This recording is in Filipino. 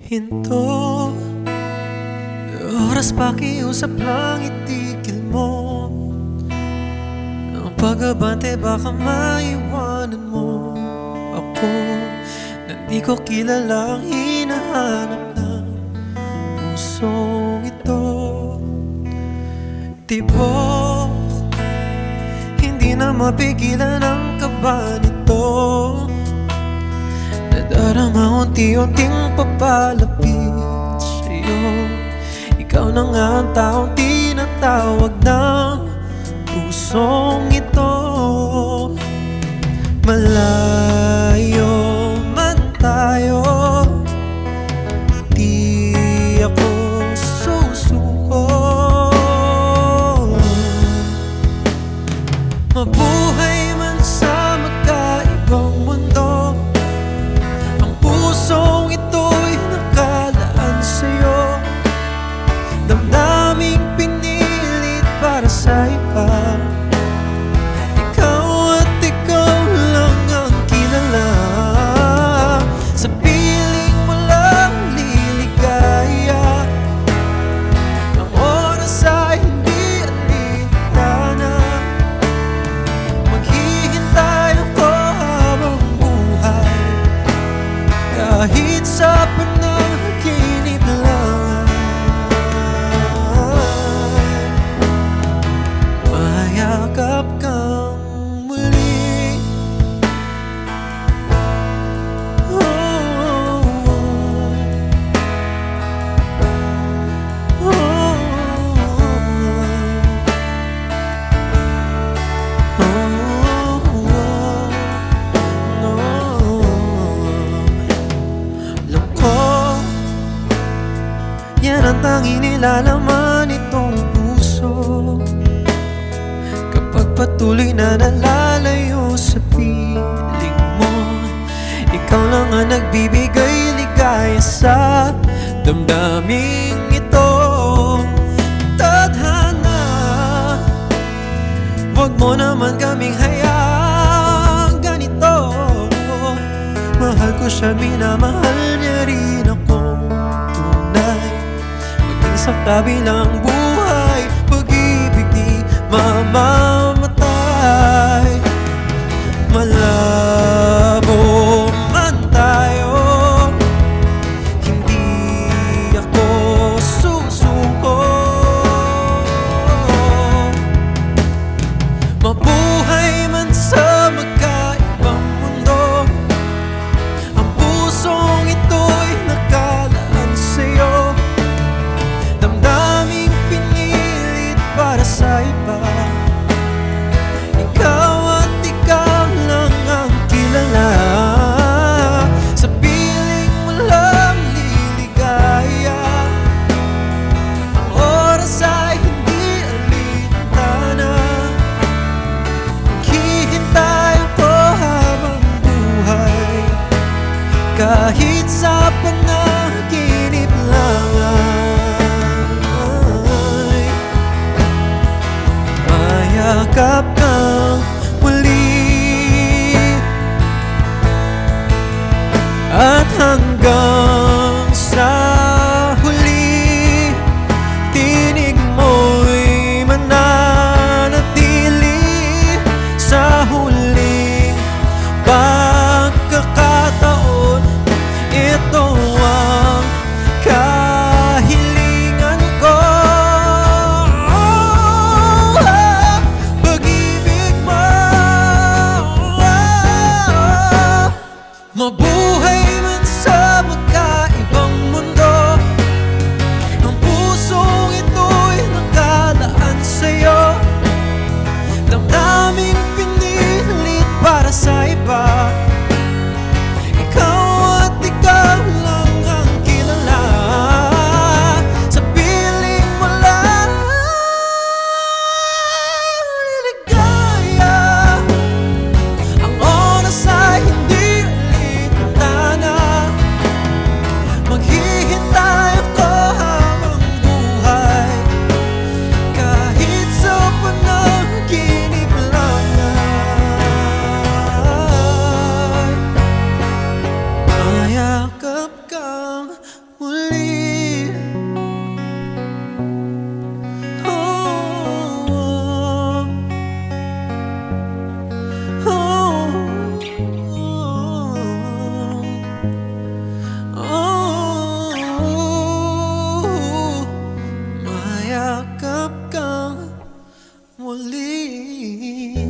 Hinto, oras pakiusap lang itigil mo ang pag-abante, baka maiwanan mo ako na di ko kilala ang hinahanap ng pusong ito. Tibok, hindi na mapigilan ang kaba nito. Nadarama unti-unting papalapit sa'yo. Ikaw na nga ang taong tinatawag ng pusong ito. Malayo man tayo, di ako susuko. Mabuhay man sa magkaibang mundo, ang pusong ito'y nakalaan sa'yo. Damdaming pinilit para sa iba, ikaw at ikaw lang ang kilala. Sa piling mo lang liligaya, ang oras ay hindi alintana. Maghihintay ako habang buhay, kahit sa panaginip lang. Mayakap kang muli, oh, oh, oh, oh, alam ko, yan ang tanging nilalaman itong puso. Kapag patuloy na nalalayo sa piling mo, ikaw lang ang nagbibigay ligaya sa damdaming ito. Tadhana, wag mo naman kaming hayaang ganito. Mahal ko siya, minamahal niya rin akong tunay. Maging sa kabilang buhay, pag-ibig di mamamatay. Malabo man tayo, hindi ako susuko. Mabuhay man sa magkaibang mundo, ang pusong ito'y nakalaan sa'yo. Damdaming pinilit para sa iba, muli.